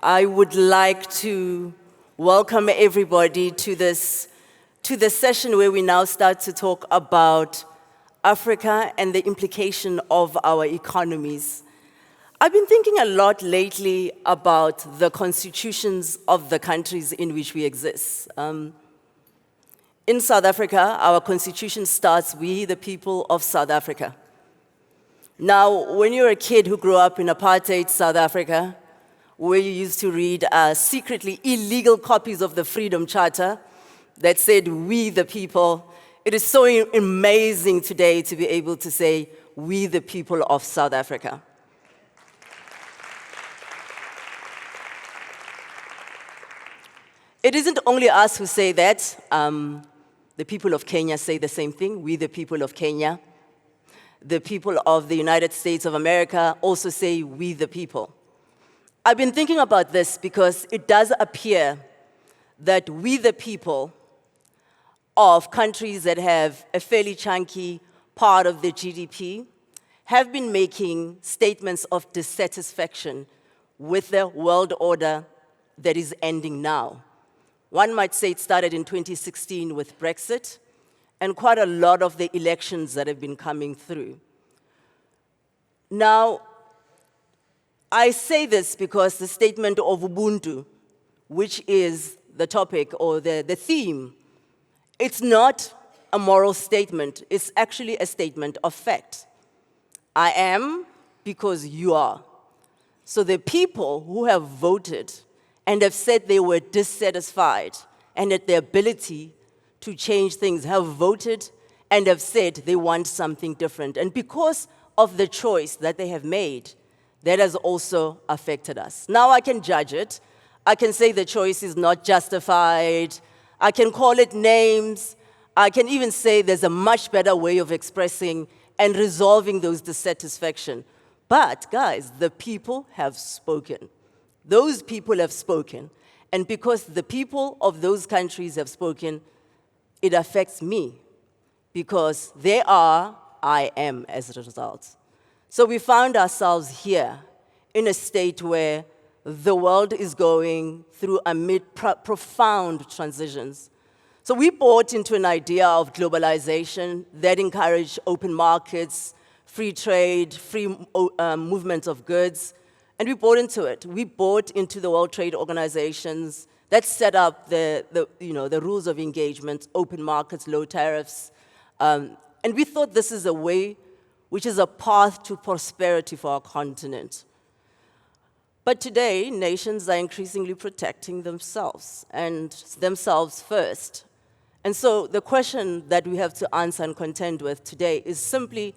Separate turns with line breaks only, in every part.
I would like to welcome everybody to this session where we now start to talk about Africa and the implication of our economies. I've been thinking a lot lately about the constitutions of the countries in which we exist. In South Africa, our constitution starts, "We the people of South Africa." Now, when you're a kid who grew up in apartheid South Africa, where you used to read secretly illegal copies of the Freedom Charter that said, "We the people," it is so amazing today to be able to say, "We the people of South Africa." It isn't only us who say that. The people of Kenya say the same thing, "We the people of Kenya." The people of the United States of America also say, "We the people." I've been thinking about this because it does appear that we the people of countries that have a fairly chunky part of the GDP have been making statements of dissatisfaction with the world order that is ending now. One might say it started in 2016 with Brexit and quite a lot of the elections that have been coming through. Now, I say this because the statement of Ubuntu, which is the topic or the theme, it's not a moral statement, it's actually a statement of fact. I am because you are. So the people who have voted and have said they were dissatisfied and that their ability to change things have voted and have said they want something different. And because of the choice that they have made, that has also affected us. Now I can judge it. I can say the choice is not justified. I can call it names. I can even say there's a much better way of expressing and resolving those dissatisfaction. But guys, the people have spoken. Those people have spoken. And because the people of those countries have spoken, it affects me. Because they are, I am as a result. So we found ourselves here in a state where the world is going through profound transitions. So we bought into an idea of globalization that encouraged open markets, free trade, free movement of goods, and we bought into it. We bought into the World Trade Organizations that set up the rules of engagement, open markets, low tariffs, and we thought this is a way which is a path to prosperity for our continent. But today, nations are increasingly protecting themselves, and themselves first. And so the question that we have to answer and contend with today is simply,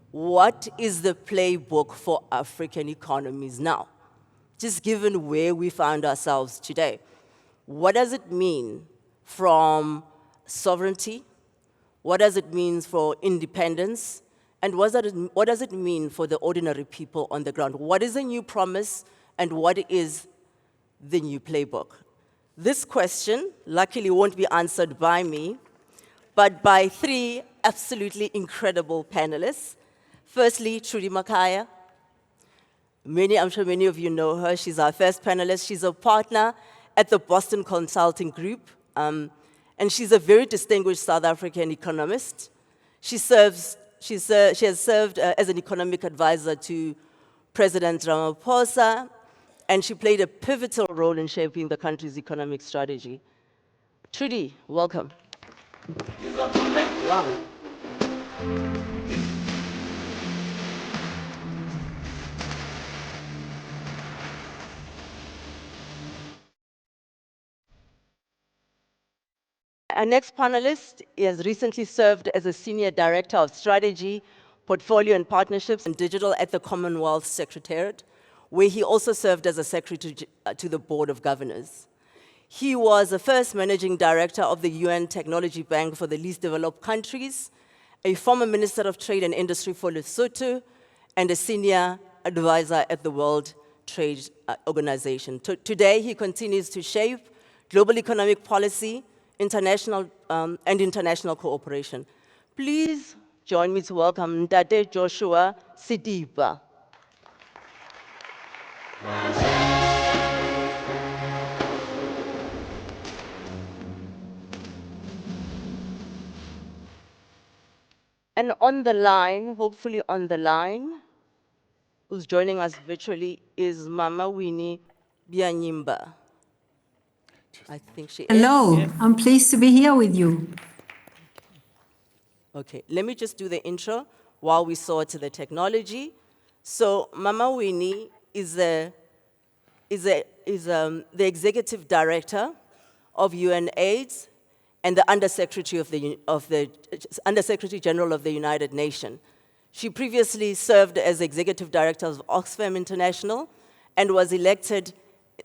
what is the playbook for African economies now? Just given where we found ourselves today. What does it mean from sovereignty? What does it mean for independence? And what does it mean for the ordinary people on the ground? What is the new promise and what is the new playbook? This question, luckily, won't be answered by me, but by three absolutely incredible panelists. Firstly, Trudi Makhaya. I'm sure many of you know her. She's our first panelist. She's a partner at the Boston Consulting Group, and she's a very distinguished South African economist. She has served as an economic advisor to President Ramaphosa, and she played a pivotal role in shaping the country's economic strategy. Trudi, welcome. Wow. Our next panelist has recently served as a Senior Director of Strategy, Portfolio and Partnerships and Digital at the Commonwealth Secretariat, where he also served as a Secretary to the Board of Governors. He was the first Managing Director of the UN Technology Bank for the Least Developed Countries, a former Minister of Trade and Industry for Lesotho, and a Senior Advisor at the World Trade Organization. Today, he continues to shape global economic policy, international cooperation. Please join me to welcome Ndade Joshua Setipa. And on the line, hopefully on the line, who's joining us virtually is Mama Winnie Byanyima. I think she is.
Hello, I'm pleased to be here with you.
Okay, let me just do the intro while we sort the technology. So Mama Winnie is the executive director of UNAIDS and the Undersecretary Undersecretary General of the United Nations. She previously served as executive director of Oxfam International and was elected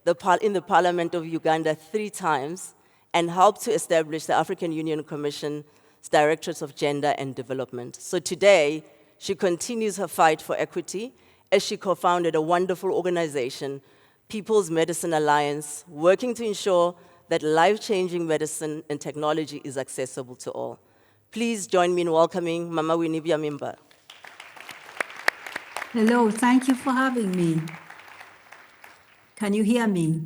in the Parliament of Uganda 3 times and helped to establish the African Union Commission's Directorate of Gender and Development. So today, she continues her fight for equity as she co-founded a wonderful organization, People's Medicine Alliance, working to ensure that life-changing medicine and technology is accessible to all. Please join me in welcoming Mama Winnie Byanyima.
Hello, thank you for having me. Can you hear me?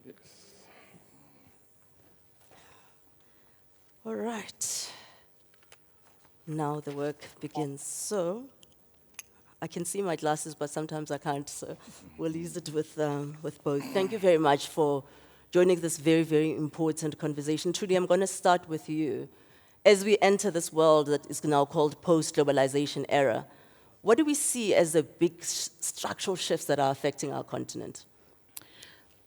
Yes.
All right. Now the work begins. So, I can see my glasses, but sometimes I can't, so we'll use it with both. Thank you very much for joining this very, very important conversation. Trudi, I'm going to start with you. As we enter this world that is now called post-globalization era, what do we see as the big structural shifts that are affecting our continent?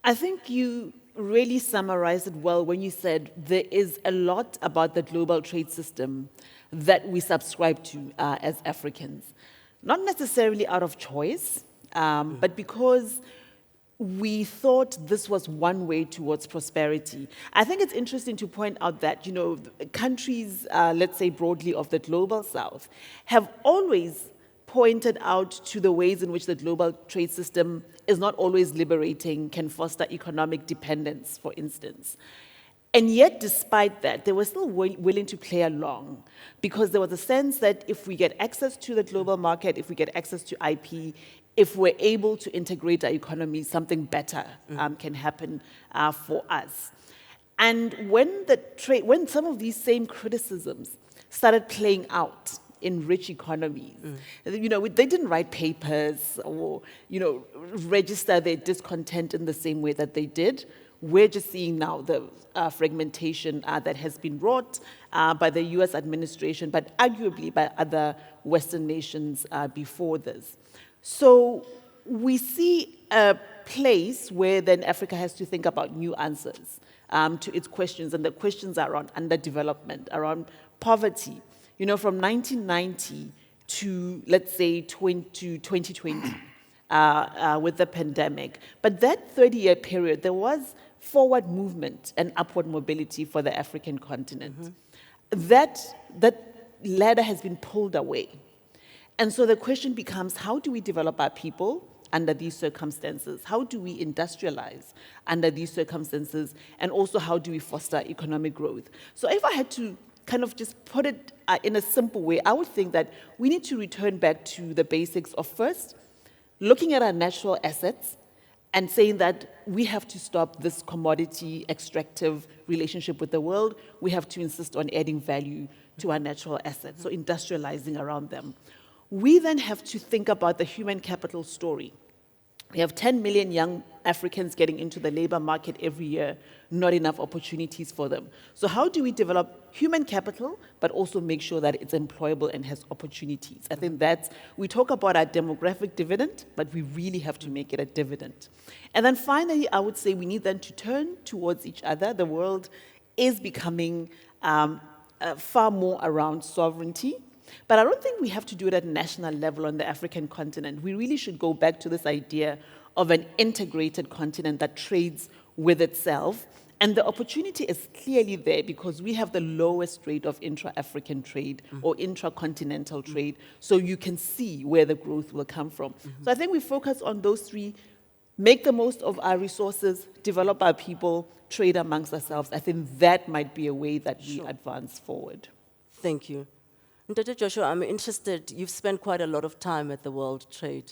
I think you really summarized it well when you said there is a lot about the global trade system that we subscribe to as Africans. Not necessarily out of choice, but because we thought this was one way towards prosperity. I think it's interesting to point out that, countries, let's say broadly of the global south, have always pointed out to the ways in which the global trade system is not always liberating, can foster economic dependence, for instance. And yet, despite that, they were still willing to play along because there was a sense that if we get access to the global market, if we get access to IP, if we're able to integrate our economy, something better can happen for us. And when some of these same criticisms started playing out in rich economies, they didn't write papers or register their discontent in the same way that they did. We're just seeing now the fragmentation that has been wrought by the US administration, but arguably by other Western nations before this. So we see a place where then Africa has to think about new answers to its questions, and the questions are around underdevelopment, around poverty. From 1990 to, let's say, 2020 with the pandemic. But that 30-year period, there was forward movement and upward mobility for the African continent. That ladder has been pulled away. And so the question becomes, how do we develop our people under these circumstances? How do we industrialize under these circumstances? And also, how do we foster economic growth? So if I had to kind of just put it in a simple way, I would think that we need to return back to the basics of first, looking at our natural assets and saying that we have to stop this commodity extractive relationship with the world. We have to insist on adding value to our natural assets, so industrializing around them. We then have to think about the human capital story. We have 10 million young Africans getting into the labor market every year, not enough opportunities for them. So how do we develop human capital, but also make sure that it's employable and has opportunities? I think we talk about our demographic dividend, but we really have to make it a dividend. And then finally, I would say we need then to turn towards each other. The world is becoming far more around sovereignty. But I don't think we have to do it at a national level on the African continent. We really should go back to this idea of an integrated continent that trades with itself. And the opportunity is clearly there because we have the lowest rate of intra-African trade or intra-continental trade. So you can see where the growth will come from. So I think we focus on those three, make the most of our resources, develop our people, trade amongst ourselves. I think that might be a way that we advance forward.
Thank you. Dr. Joshua, I'm interested, you've spent quite a lot of time at the World Trade,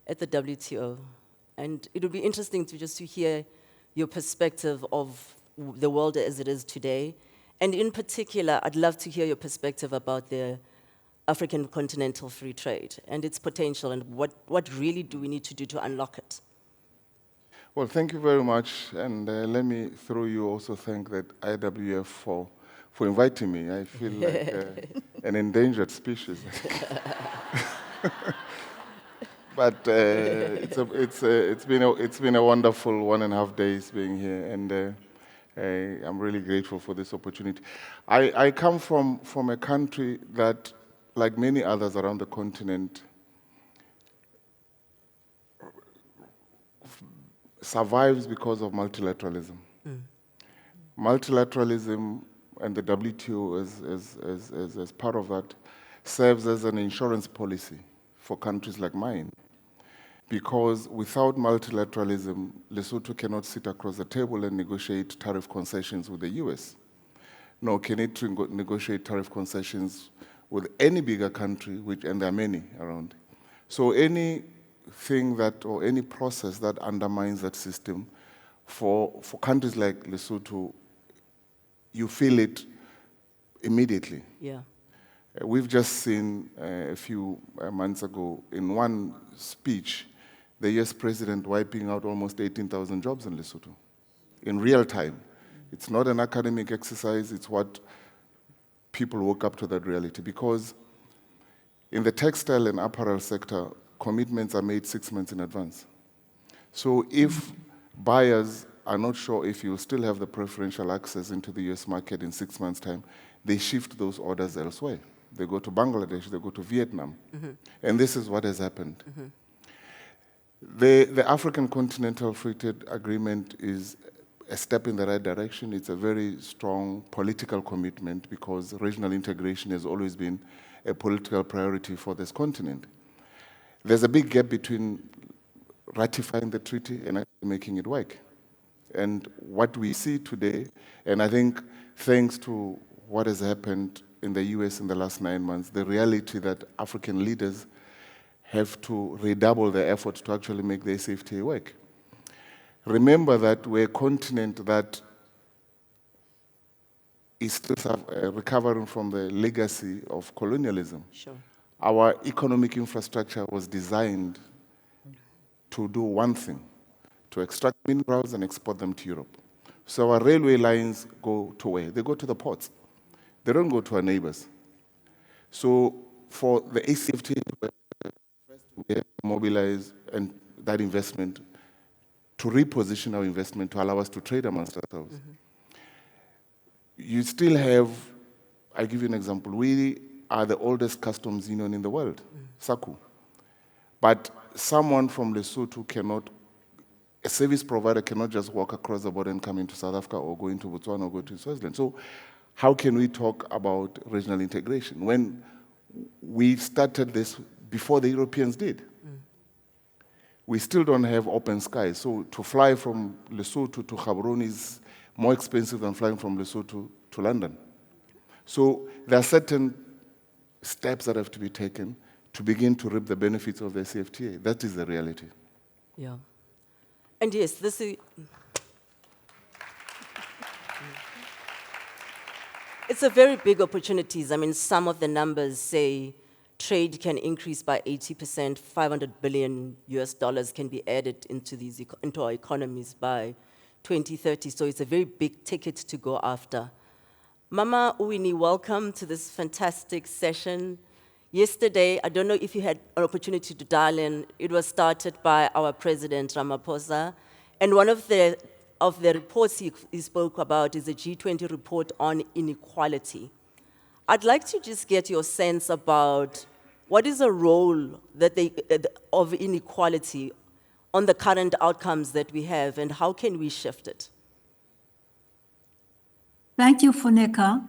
at the WTO, and it would be interesting to hear your perspective of the world as it is today, and in particular, I'd love to hear your perspective about the African continental free trade and its potential, and what really do we need to do to unlock it?
Well, thank you very much, and let me, through you, also thank that IWF for inviting me. I feel like an endangered species. But it's been a wonderful 1.5 days being here, and I'm really grateful for this opportunity. I come from a country that, like many others around the continent, survives because of multilateralism. Multilateralism and the WTO as part of that serves as an insurance policy for countries like mine. Because without multilateralism, Lesotho cannot sit across the table and negotiate tariff concessions with the US. Nor can it negotiate tariff concessions with any bigger country, and there are many around. So anything that, or any process that undermines that system, for countries like Lesotho, you feel it immediately.
Yeah.
We've just seen a few months ago, in one speech, the US president wiping out almost 18,000 jobs in Lesotho in real time. It's not an academic exercise, it's what people woke up to that reality. Because in the textile and apparel sector, commitments are made 6 months in advance. So if buyers are not sure if you still have the preferential access into the US market in 6 months' time, they shift those orders elsewhere. They go to Bangladesh, they go to Vietnam. And this is what has happened. The African Continental Free Trade Agreement is a step in the right direction. It's a very strong political commitment because regional integration has always been a political priority for this continent. There's a big gap between ratifying the treaty and actually making it work. And what we see today, and I think thanks to what has happened in the US in the last 9 months, the reality that African leaders have to redouble their efforts to actually make the SAFTA work. Remember that we're a continent that is still recovering from the legacy of colonialism.
Sure.
Our economic infrastructure was designed to do one thing, to extract minerals and export them to Europe. So our railway lines go to where? They go to the ports. They don't go to our neighbors. So for the ACFTA, we have to mobilize and that investment to reposition our investment to allow us to trade amongst ourselves. You still have, I'll give you an example. We are the oldest customs union in the world, SACU. But someone from Lesotho cannot, a service provider cannot just walk across the border and come into South Africa or go into Botswana or go to Swaziland. So how can we talk about regional integration when we started this before the Europeans did? We still don't have open skies. So to fly from Lesotho to Gaborone is more expensive than flying from Lesotho to London. So there are certain steps that have to be taken to begin to reap the benefits of the CFTA. That is the reality.
Yeah. And yes, this is... It's a very big opportunities. I mean, some of the numbers say trade can increase by 80%, $500 billion can be added into our economies by 2030. So it's a very big ticket to go after. Mama Winnie, welcome to this fantastic session. Yesterday, I don't know if you had an opportunity to dial in, it was started by our President Ramaphosa, and one of the reports he spoke about is the G20 report on inequality. I'd like to just get your sense about what is the role that of inequality on the current outcomes that we have, and how can we shift it?
Thank you, Funeka.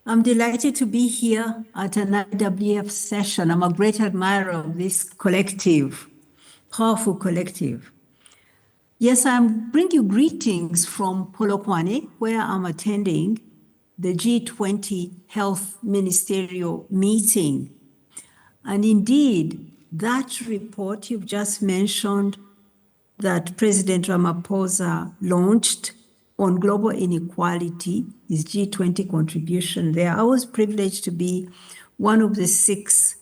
I'm delighted to be here at an IWF session. I'm a great admirer of this collective, powerful collective. Yes, I bring you greetings from Polokwane, where I'm attending the G20 Health Ministerial meeting. And indeed, that report you've just mentioned that President Ramaphosa launched on global inequality, his G20 contribution there. I was privileged to be one of the 6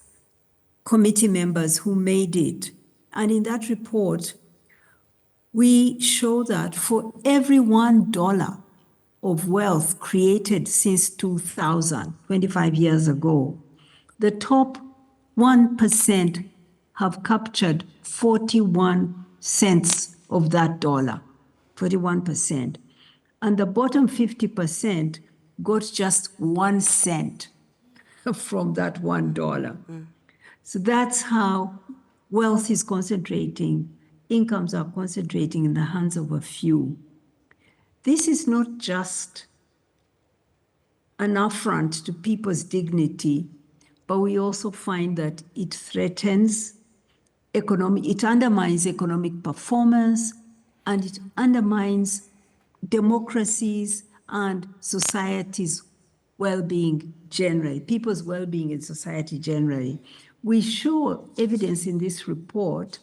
committee members who made it. And in that report, we show that for every $1 of wealth created since 2000, 25 years ago, the top 1% have captured 41 cents of that dollar, 41%. And the bottom 50% got just 1 cent from that $1. So that's how wealth is concentrating, incomes are concentrating in the hands of a few. This is not just an affront to people's dignity, but we also find that it threatens it undermines economic performance, and it undermines democracies and society's well-being generally, people's well-being in society generally. We show evidence in this report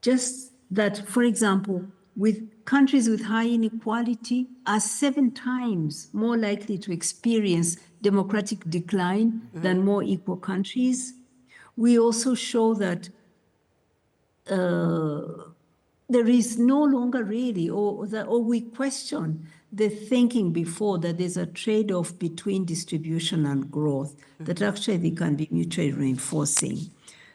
just that, for example, with countries with high inequality are 7 times more likely to experience democratic decline than more equal countries. We also show that there is no longer really, or we question the thinking before that there's a trade-off between distribution and growth that actually can be mutually reinforcing.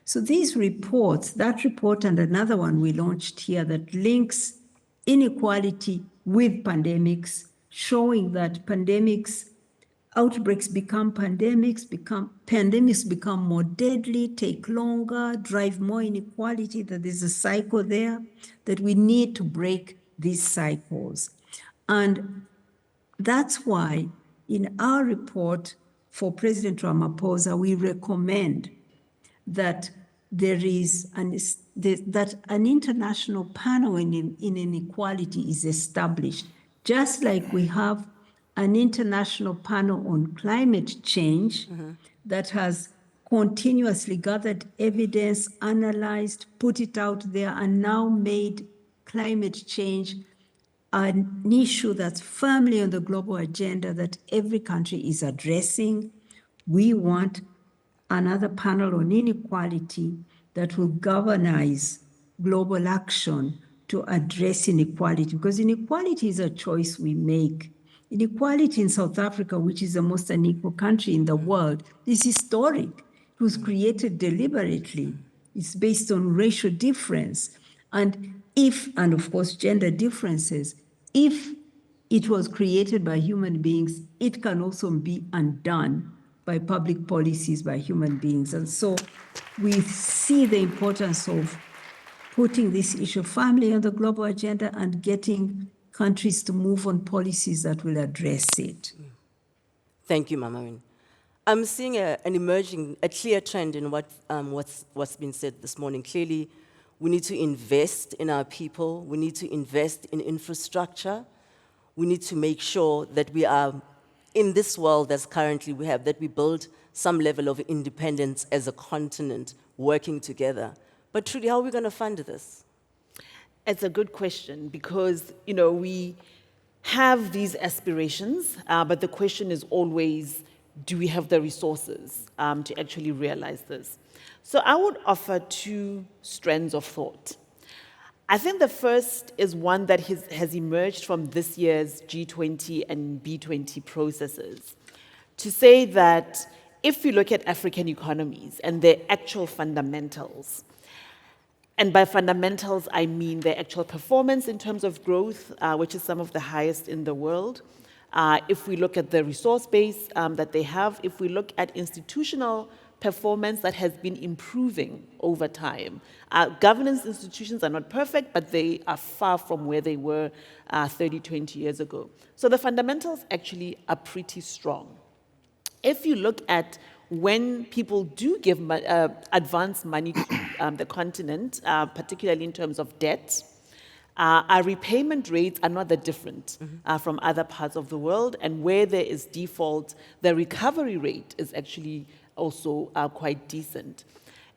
So these reports, that report and another one we launched here that links inequality with pandemics, showing that outbreaks become pandemics become more deadly, take longer, drive more inequality, that there's a cycle there, that we need to break these cycles. And that's why in our report for President Ramaphosa, we recommend that that an international panel in inequality is established, just like we have an international panel on climate change that has continuously gathered evidence, analyzed, put it out there, and now made climate change an issue that's firmly on the global agenda that every country is addressing. We want another panel on inequality that will galvanize global action to address inequality, because inequality is a choice we make. Inequality in South Africa, which is the most unequal country in the world, is historic. It was created deliberately. It's based on racial difference. And of course, gender differences. If it was created by human beings, it can also be undone by public policies by human beings. And so we see the importance of putting this issue firmly on the global agenda and getting countries to move on policies that will address it.
Thank you, Mama Winnie. I'm seeing a clear trend in what's been said this morning. Clearly, we need to invest in our people. We need to invest in infrastructure. We need to make sure that we are, in this world as currently we have, that we build some level of independence as a continent working together. But Trudi, how are we going to fund this?
It's a good question because, we have these aspirations, but the question is always, do we have the resources to actually realize this? So I would offer 2 strands of thought. I think the first is one that has emerged from this year's G20 and B20 processes, to say that if you look at African economies and their actual fundamentals, and by fundamentals, I mean their actual performance in terms of growth, which is some of the highest in the world. If we look at the resource base that they have, if we look at institutional performance that has been improving over time. Governance institutions are not perfect, but they are far from where they were 30, 20 years ago. So the fundamentals actually are pretty strong. If you look at when people do give advance money to the continent, particularly in terms of debt, our repayment rates are not that different from other parts of the world, and where there is default, the recovery rate is actually also quite decent.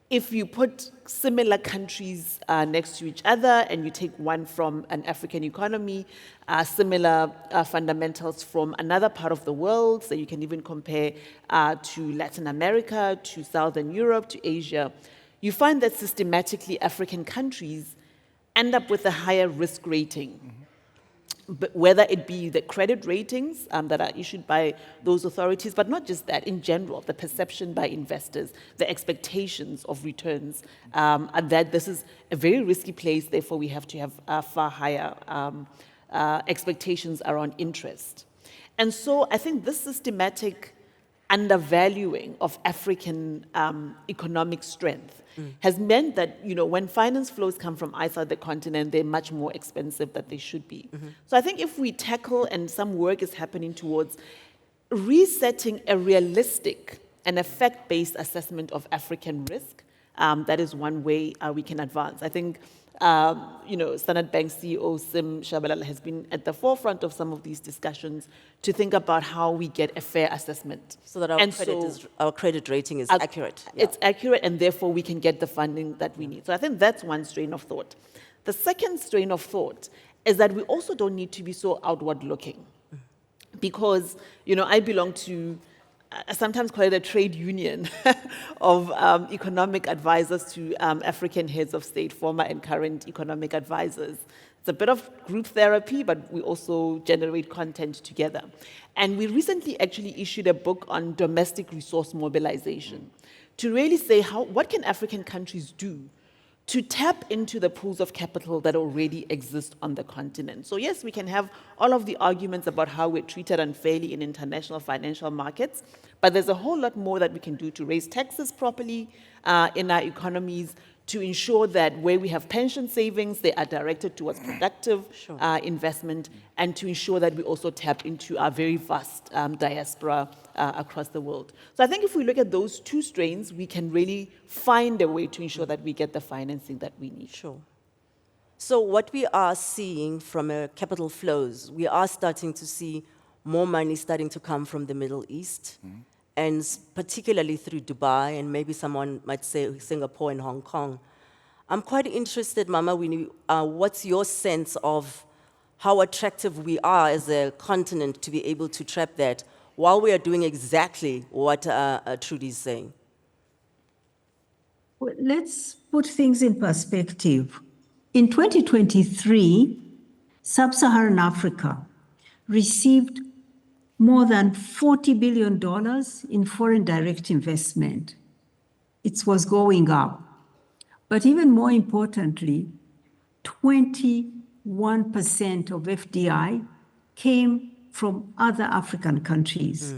if you put similar countries next to each other and you take one from an African economy, similar fundamentals from another part of the world, so you can even compare to Latin America, to Southern Europe, to Asia, you find that systematically African countries end up with a higher risk rating. But whether it be the credit ratings that are issued by those authorities, but not just that, in general, the perception by investors, the expectations of returns, and that this is a very risky place, therefore we have to have far higher expectations around interest. And so I think this systematic undervaluing of African economic strength has meant that, when finance flows come from outside the continent, they're much more expensive than they should be. So I think if we tackle, and some work is happening towards resetting a realistic and effect-based assessment of African risk, that is one way we can advance. I think Standard Bank CEO Sim Shabalala has been at the forefront of some of these discussions to think about how we get a fair assessment.
So that our credit rating is accurate. Yeah.
It's accurate, and therefore we can get the funding that we need. So I think that's one strain of thought. The second strain of thought is that we also don't need to be so outward looking. Because, I belong to, I sometimes call it a trade union of economic advisors to African heads of state, former and current economic advisors. It's a bit of group therapy, but we also generate content together. And we recently actually issued a book on domestic resource mobilization to really say what can African countries do to tap into the pools of capital that already exist on the continent. So yes, we can have all of the arguments about how we're treated unfairly in international financial markets, but there's a whole lot more that we can do to raise taxes properly in our economies, to ensure that where we have pension savings, they are directed towards productive investment, and to ensure that we also tap into our very vast diaspora across the world. So I think if we look at those two strains, we can really find a way to ensure that we get the financing that we need.
Sure. So what we are seeing from capital flows, we are starting to see more money starting to come from the Middle East, and particularly through Dubai, and maybe someone might say Singapore and Hong Kong. I'm quite interested, Mama Winnie, what's your sense of how attractive we are as a continent to be able to trap that while we are doing exactly what Trudi is saying?
Well, let's put things in perspective. In 2023, Sub-Saharan Africa received more than $40 billion in foreign direct investment. It was going up. But even more importantly, 21% of FDI came from other African countries.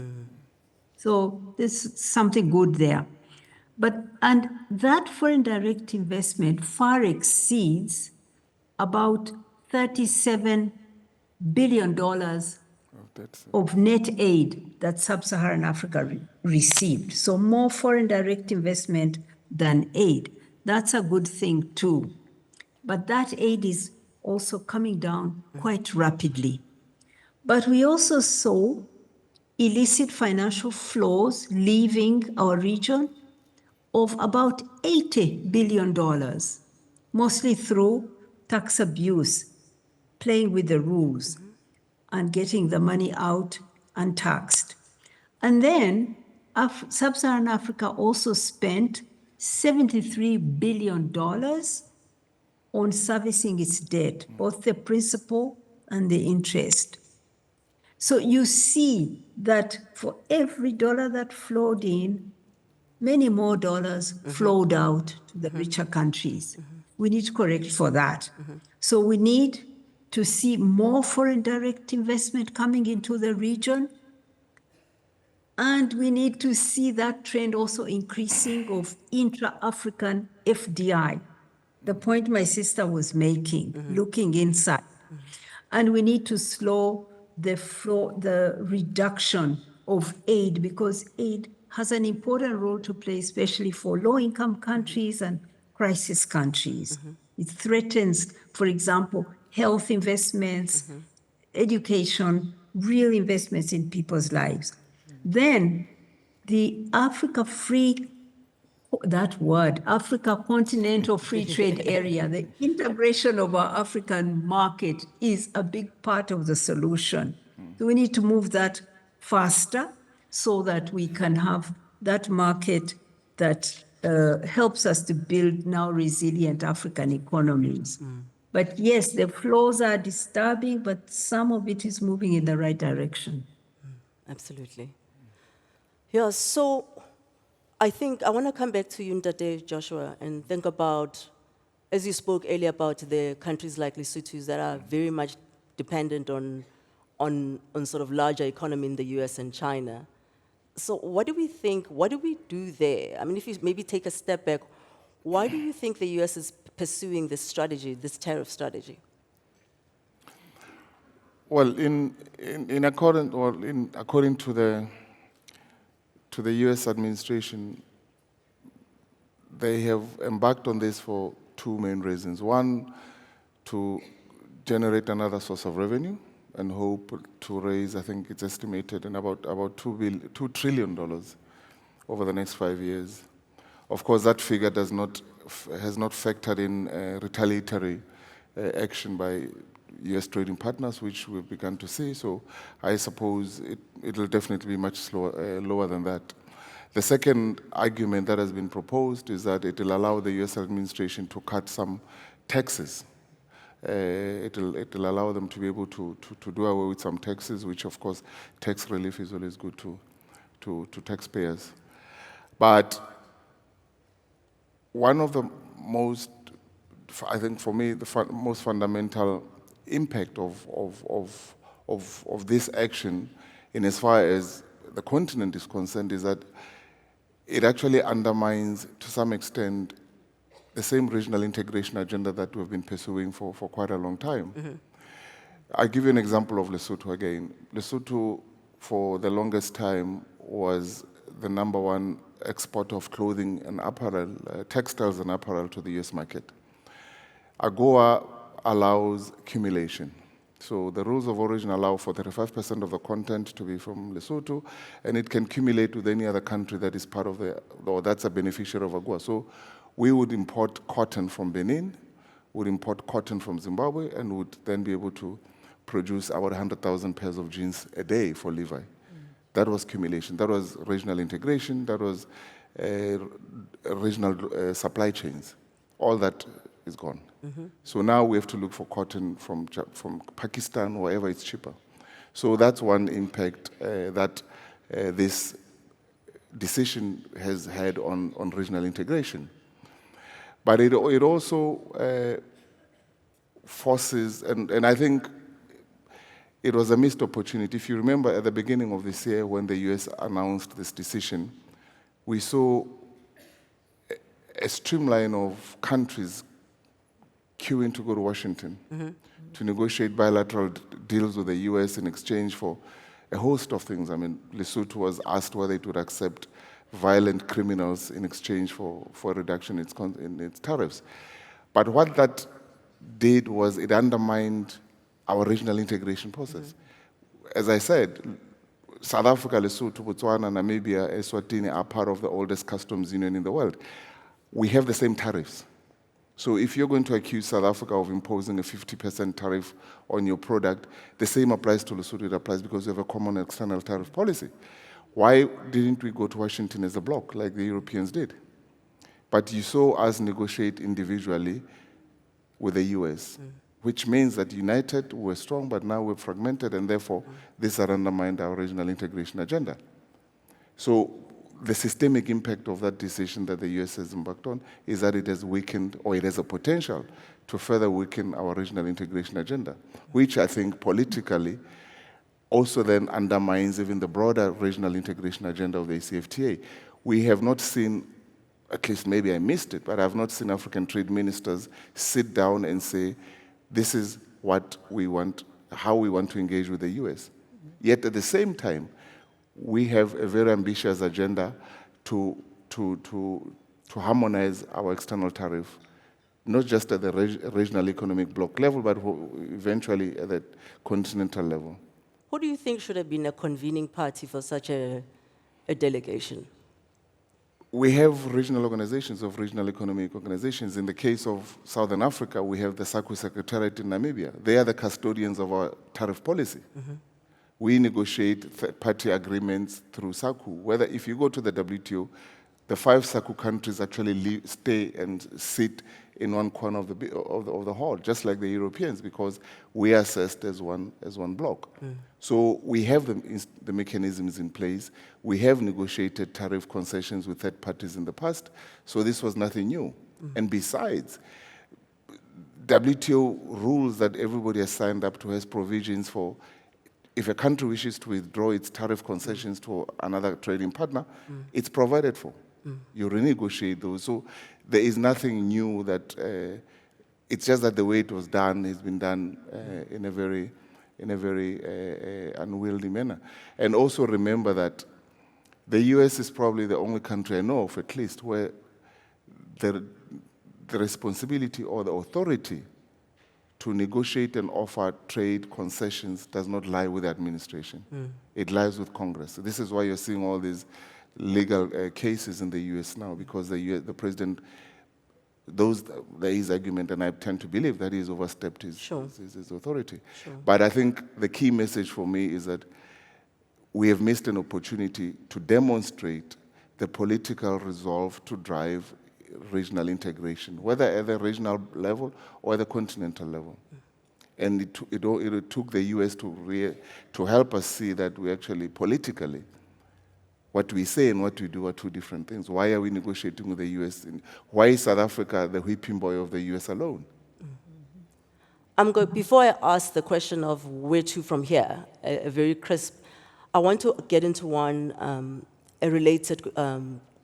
So there's something good there. And that foreign direct investment far exceeds about $37 billion of net aid that Sub-Saharan Africa received. So more foreign direct investment than aid. That's a good thing too. But that aid is also coming down quite rapidly. But we also saw illicit financial flows leaving our region of about $80 billion, mostly through tax abuse, playing with the rules, and getting the money out untaxed. And then Sub-Saharan Africa also spent $73 billion on servicing its debt, both the principal and the interest. So you see that for every dollar that flowed in, many more dollars flowed out to the richer countries. We need to correct for that. So we need to see more foreign direct investment coming into the region. And we need to see that trend also increasing of intra-African FDI, the point my sister was making, looking inside. And we need to slow the reduction of aid, because aid has an important role to play, especially for low-income countries and crisis countries. It threatens, for example, health investments, education, real investments in people's lives. Then the Africa Free that word, Africa Continental Free Trade Area, the integration of our African market is a big part of the solution. So we need to move that faster so that we can have that market that helps us to build now resilient African economies. But yes, the flows are disturbing, but some of it is moving in the right direction.
Absolutely. Yeah, so I think I want to come back to you, Ndate Joshua, and think about, as you spoke earlier about the countries like Lesotho that are very much dependent on sort of larger economy in the US and China. So what do we think, what do we do there? I mean, if you maybe take a step back, why do you think the US is pursuing this strategy, this tariff strategy?
Well, according to the U.S. administration, they have embarked on this for two main reasons. One, to generate another source of revenue and hope to raise, I think it's estimated, in about $2 trillion over the next 5 years. Of course, that figure has not factored in retaliatory action by U.S. trading partners, which we've begun to see. So I suppose it will definitely be much lower than that. The second argument that has been proposed is that it will allow the U.S. administration to cut some taxes. It will allow them to be able to do away with some taxes, which of course tax relief is always good to taxpayers. But one of the most, I think for me, the most fundamental impact of this action, in as far as the continent is concerned, is that it actually undermines, to some extent, the same regional integration agenda that we've been pursuing for quite a long time. Mm-hmm. I'll give you an example of Lesotho again. Lesotho, for the longest time, was the #1 exporter of clothing and apparel, textiles and apparel to the US market. AGOA allows accumulation. So the rules of origin allow for 35% of the content to be from Lesotho, and it can accumulate with any other country that is part of or that's a beneficiary of AGOA. So we would import cotton from Benin, would import cotton from Zimbabwe, and would then be able to produce about 100,000 pairs of jeans a day for Levi. That was accumulation. That was regional integration. That was regional supply chains. All that is gone. Mm-hmm. So now we have to look for cotton from Pakistan, wherever it's cheaper. So that's one impact that this decision has had on regional integration. But it also forces, and I think it was a missed opportunity. If you remember at the beginning of this year when the US announced this decision, we saw a streamline of countries queuing to go to Washington to negotiate bilateral deals with the US in exchange for a host of things. I mean, Lesotho was asked whether it would accept violent criminals in exchange for a reduction in its tariffs. But what that did was it undermined our regional integration process. As I said, South Africa, Lesotho, Botswana, Namibia, Eswatini are part of the oldest customs union in the world. We have the same tariffs. So if you're going to accuse South Africa of imposing a 50% tariff on your product, the same applies to Lesotho. It applies because we have a common external tariff policy. Why didn't we go to Washington as a bloc like the Europeans did? But you saw us negotiate individually with the US, which means that united we're strong, but now we're fragmented, and therefore this has undermined our regional integration agenda. So the systemic impact of that decision that the US has embarked on is that it has weakened, or it has a potential to further weaken our regional integration agenda, which I think politically also then undermines even the broader regional integration agenda of the ACFTA. We have not seen, at least maybe I missed it, but I've not seen African trade ministers sit down and say, this is what we want, how we want to engage with the US. Yet at the same time, we have a very ambitious agenda to harmonize our external tariff, not just at the regional economic bloc level, but eventually at the continental level.
Who do you think should have been a convening party for such a delegation?
we have regional organizations of regional economic organizations. In the case of Southern Africa, we have the SACU Secretariat in Namibia. They are the custodians of our tariff policy. We negotiate third-party agreements through SACU. Whether if you go to the WTO, the 5 SACU countries actually stay and sit in one corner of the hall, just like the Europeans, because we are assessed as one bloc. So we have the mechanisms in place. We have negotiated tariff concessions with third parties in the past, so this was nothing new. And besides, WTO rules that everybody has signed up to has provisions for if a country wishes to withdraw its tariff concessions to another trading partner, it's provided for. You renegotiate those. So there is nothing new that, it's just that the way it was done has been done in a very unwieldy manner. And also remember that the US is probably the only country I know of, at least, where the responsibility or the authority to negotiate and offer trade concessions does not lie with the administration. It lies with Congress. This is why you're seeing all these legal cases in the US now, because the president, there is argument, and I tend to believe that he's overstepped his authority. But I think the key message for me is that we have missed an opportunity to demonstrate the political resolve to drive regional integration, whether at the regional level or at the continental level. And it took the US to help us see that we actually, politically, what we say and what we do are two different things. Why are we negotiating with the US? Why is South Africa the whipping boy of the US alone?
Before I ask the question of where to from here, a very crisp, I want to get into one, a related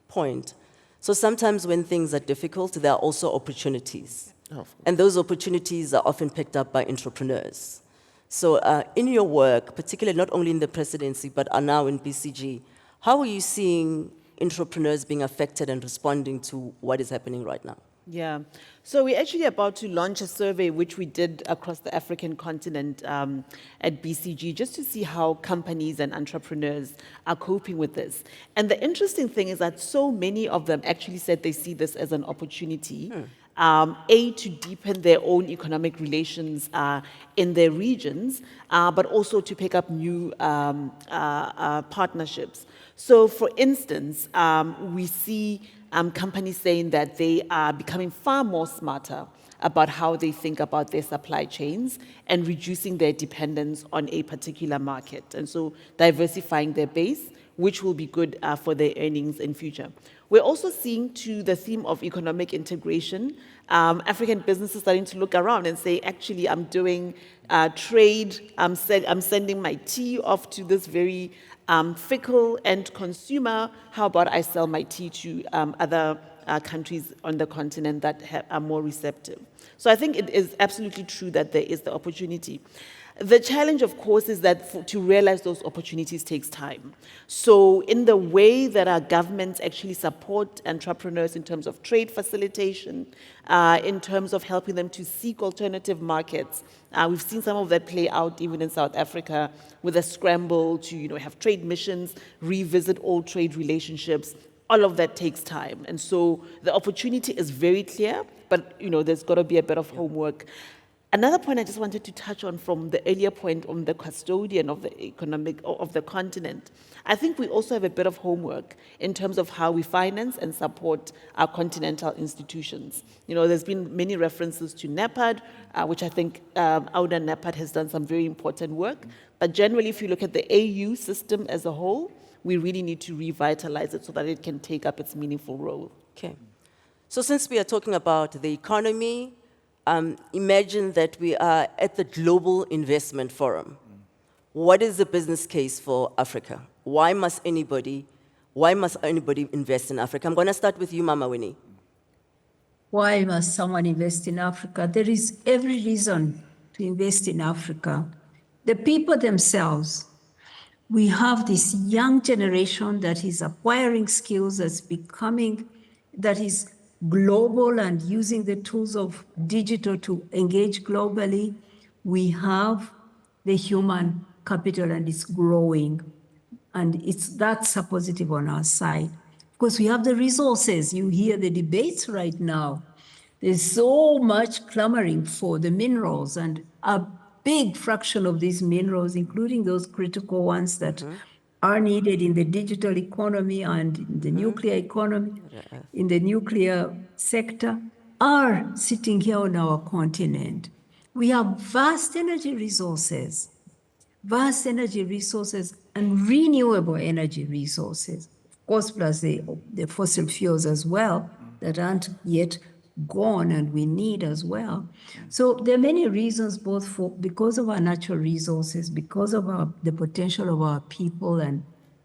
point. So sometimes when things are difficult, there are also opportunities. And those opportunities are often picked up by entrepreneurs. So in your work, particularly not only in the presidency, but are now in BCG, how are you seeing entrepreneurs being affected and responding to what is happening right now?
Yeah, so we're actually about to launch a survey which we did across the African continent at BCG, just to see how companies and entrepreneurs are coping with this. And the interesting thing is that so many of them actually said they see this as an opportunity, to deepen their own economic relations in their regions, but also to pick up new partnerships. So for instance, we see companies saying that they are becoming far more smarter about how they think about their supply chains and reducing their dependence on a particular market. And so diversifying their base, which will be good for their earnings in future. We're also seeing, to the theme of economic integration, African businesses starting to look around and say, actually, I'm doing trade, I'm sending my tea off to this very fickle end consumer. How about I sell my tea to other countries on the continent that are more receptive? So I think it is absolutely true that there is the opportunity. The challenge, of course, is that to realize those opportunities takes time. So in the way that our governments actually support entrepreneurs in terms of trade facilitation, in terms of helping them to seek alternative markets, we've seen some of that play out even in South Africa with a scramble to have trade missions, revisit old trade relationships. All of that takes time. And so the opportunity is very clear, but there's got to be a bit of homework. Another point I just wanted to touch on from the earlier point on the custodian of the economic, of the continent, I think we also have a bit of homework in terms of how we finance and support our continental institutions. There's been many references to NEPAD, which I think Auda NEPAD has done some very important work. But generally, if you look at the AU system as a whole, we really need to revitalize it so that it can take up its meaningful role.
Okay. So since we are talking about the economy, imagine that we are at the Global Investment Forum. What is the business case for Africa? Why must anybody invest in Africa? I'm going to start with you, Mama Winnie.
Why must someone invest in Africa? There is every reason to invest in Africa. The people themselves, we have this young generation that is acquiring skills, that is global and using the tools of digital to engage globally. We have the human capital and it's growing. And that's a positive on our side. Of course, we have the resources. You hear the debates right now. There's so much clamoring for the minerals, and a big fraction of these minerals, including those critical ones that are needed in the digital economy and in the nuclear economy, in the nuclear sector, are sitting here on our continent. We have vast energy resources and renewable energy resources, of course, plus the fossil fuels as well that aren't yet gone and we need as well. So there are many reasons, because of our natural resources, because of the potential of our people and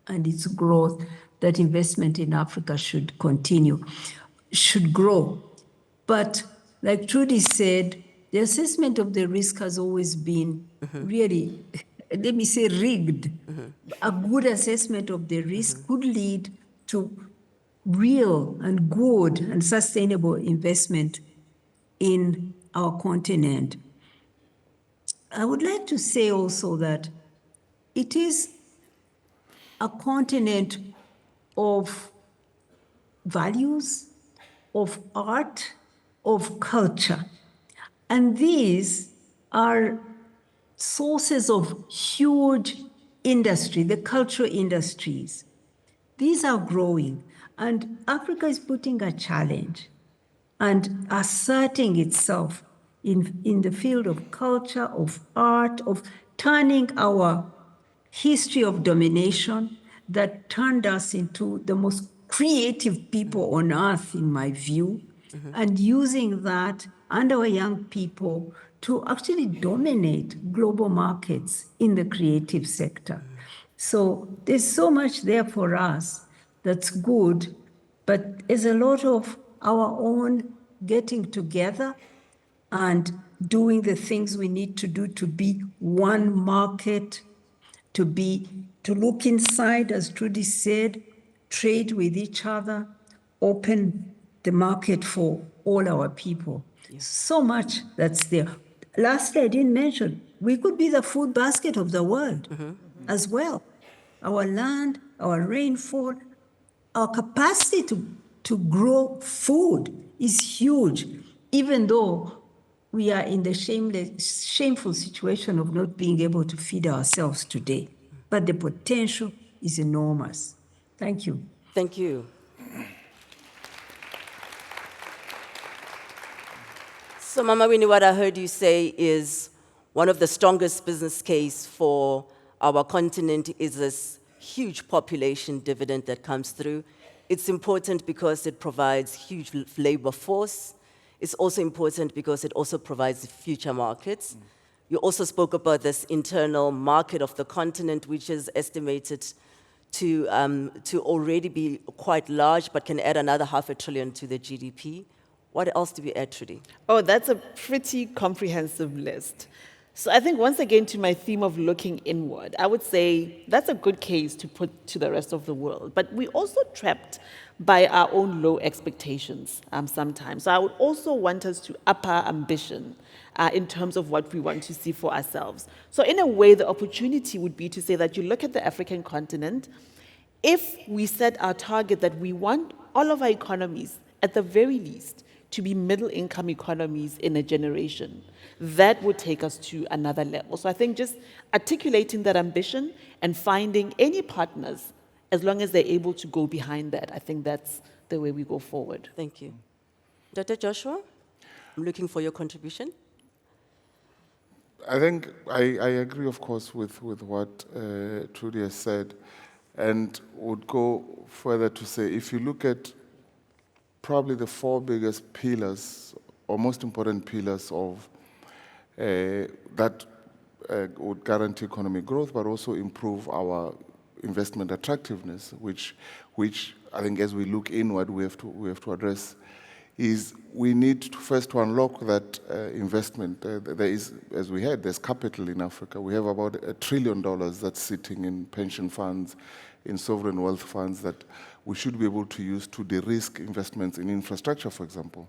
its growth, that investment in Africa should grow. But like Trudi said, the assessment of the risk has always been really, let me say, rigged. A good assessment of the risk could lead to real and good and sustainable investment in our continent. I would like to say also that it is a continent of values, of art, of culture. And these are sources of huge industry, the cultural industries. These are growing, and Africa is putting a challenge and asserting itself in the field of culture, of art, of turning our history of domination that turned us into the most creative people on earth, in my view, and using that and our young people to actually dominate global markets in the creative sector. So there's so much there for us that's good, but there's a lot of our own getting together and doing the things we need to do to be one market, to look inside, as Trudi said, trade with each other, open the market for all our people. So much that's there. Lastly, I didn't mention, we could be the food basket of the world as well. Our land, our rainfall, our capacity to grow food is huge, even though we are in the shameful situation of not being able to feed ourselves today. But the potential is enormous. Thank you.
Thank you. So, Mama Winnie, what I heard you say is one of the strongest business case for our continent is this huge population dividend that comes through. It's important because it provides huge labor force. It's also important because it also provides future markets. You also spoke about this internal market of the continent, which is estimated to already be quite large, but can add another $500 billion to the GDP. What else do we add, Trudi?
Oh, that's a pretty comprehensive list. So I think once again to my theme of looking inward, I would say that's a good case to put to the rest of the world. But we're also trapped by our own low expectations sometimes. So I would also want us to up our ambition in terms of what we want to see for ourselves. So in a way, the opportunity would be to say that you look at the African continent, if we set our target that we want all of our economies, at the very least, to be middle-income economies in a generation, that would take us to another level. So I think just articulating that ambition and finding any partners, as long as they're able to go behind that, I think that's the way we go forward.
Thank you. Dr. Joshua, I'm looking for your contribution.
I think I agree, of course, with what Trudi has said, and would go further to say, if you look at probably the four biggest pillars, or most important pillars of that would guarantee economic growth, but also improve our investment attractiveness, which I think as we look inward, we have to address, is we need to first to unlock that investment. There is, as we heard, there's capital in Africa. We have about $1 trillion that's sitting in pension funds, in sovereign wealth funds that we should be able to use to de-risk investments in infrastructure, for example.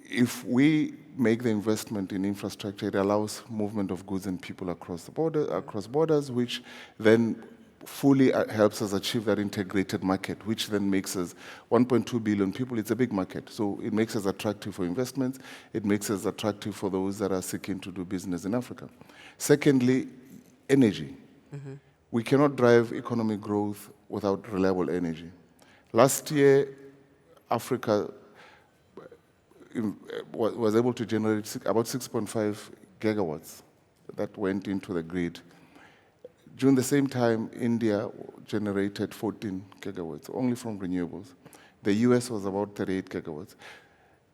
If we make the investment in infrastructure, it allows movement of goods and people across borders, which then fully helps us achieve that integrated market, which then makes us 1.2 billion people. It's a big market. So it makes us attractive for investments. It makes us attractive for those that are seeking to do business in Africa. Secondly, energy. We cannot drive economic growth without reliable energy. Last year, Africa was able to generate about 6.5 gigawatts that went into the grid. During the same time, India generated 14 gigawatts, only from renewables. The US was about 38 gigawatts.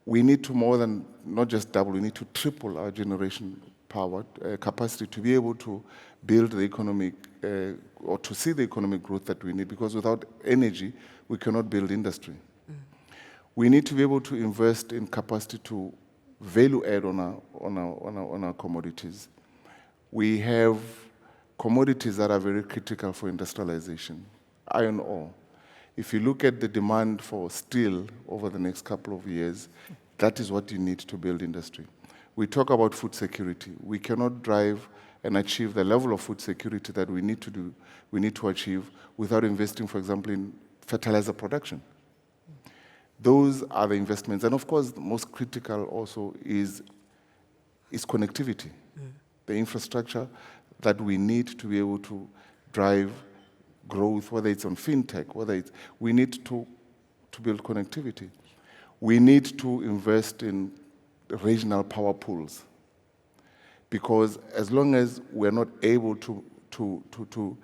We need to more than, not just double, we need to triple our generation power capacity to be able to build the economic, or to see the economic growth that we need, because without energy, we cannot build industry. We need to be able to invest in capacity to value add on our commodities. We have commodities that are very critical for industrialization. Iron ore. If you look at the demand for steel over the next couple of years, that is what you need to build industry. We talk about food security. We cannot drive and achieve the level of food security that we need to achieve without investing, for example, in fertilizer production. Those are the investments. And of course, the most critical also is connectivity. The infrastructure that we need to be able to drive growth, whether it's on fintech, we need to build connectivity. We need to invest in regional power pools, because as long as we're not able to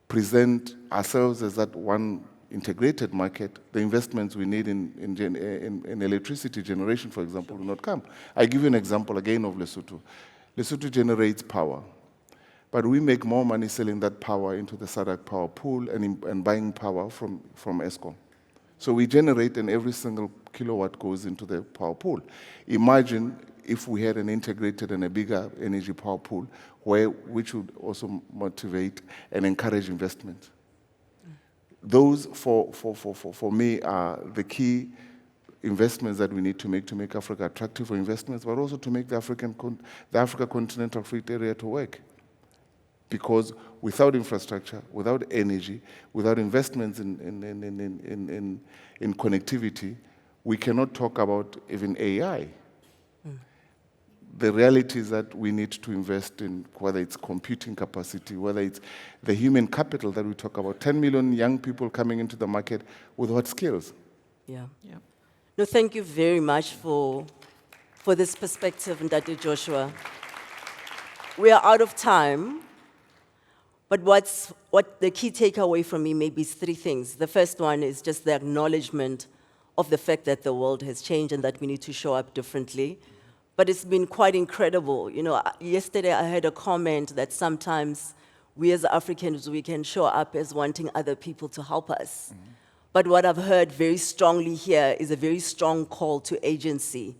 present ourselves as that one integrated market, the investments we need in electricity generation, for example, will not come. I give you an example again of Lesotho. Lesotho generates power, but we make more money selling that power into the SADC power pool and buying power from Eskom. So we generate, and every single kilowatt goes into the power pool. Imagine if we had an integrated and a bigger energy power pool, which would also motivate and encourage investment. Those, for me, are the key investments that we need to make Africa attractive for investments, but also to make the Africa Continental Free Area to work. Because without infrastructure, without energy, without investments in connectivity, we cannot talk about even AI. The reality is that we need to invest in, whether it's computing capacity, whether it's the human capital that we talk about, 10 million young people coming into the market with what skills?
Yeah. No, thank you very much for this perspective, Ndate Joshua. We are out of time, but what the key takeaway from me maybe is three things. The first one is just the acknowledgement of the fact that the world has changed and that we need to show up differently. But it's been quite incredible. You know, yesterday I heard a comment that sometimes we as Africans, we can show up as wanting other people to help us. But what I've heard very strongly here is a very strong call to agency,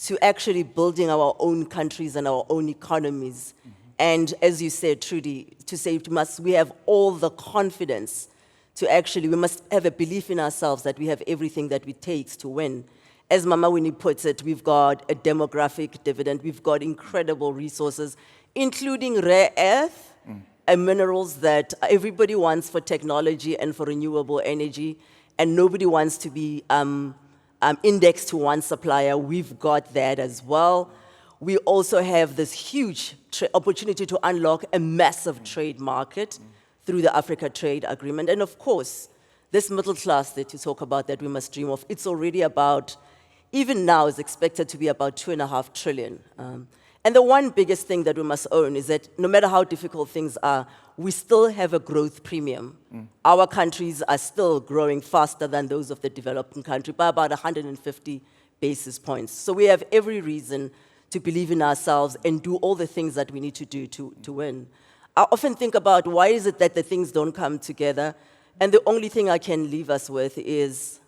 to actually building our own countries and our own economies. And as you said, Trudi, to say we have all the confidence to actually, we must have a belief in ourselves that we have everything that it takes to win. As Mama Winnie puts it, we've got a demographic dividend, we've got incredible resources, including rare earth and minerals that everybody wants for technology and for renewable energy, and nobody wants to be indexed to one supplier. We've got that as well. We also have this huge opportunity to unlock a massive trade market through the Africa Trade Agreement. And of course, this middle class that you talk about that we must dream of, it's already about, even now is expected to be about 2.5 trillion. And the one biggest thing that we must own is that no matter how difficult things are, we still have a growth premium. Our countries are still growing faster than those of the developing country by about 150 basis points. So we have every reason to believe in ourselves and do all the things that we need to do to win. I often think about why is it that the things don't come together, and the only thing I can leave us with is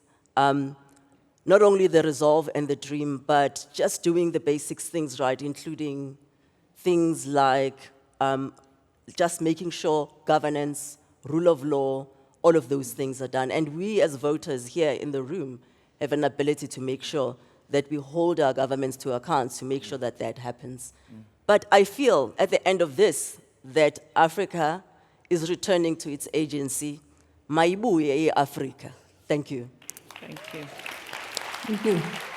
not only the resolve and the dream, but just doing the basic things right, including things like just making sure governance, rule of law, all of those things are done. And we as voters here in the room have an ability to make sure that we hold our governments to account to make sure that that happens. But I feel at the end of this that Africa is returning to its agency. Mayibuye Africa. Thank you.
Thank you.
Thank you.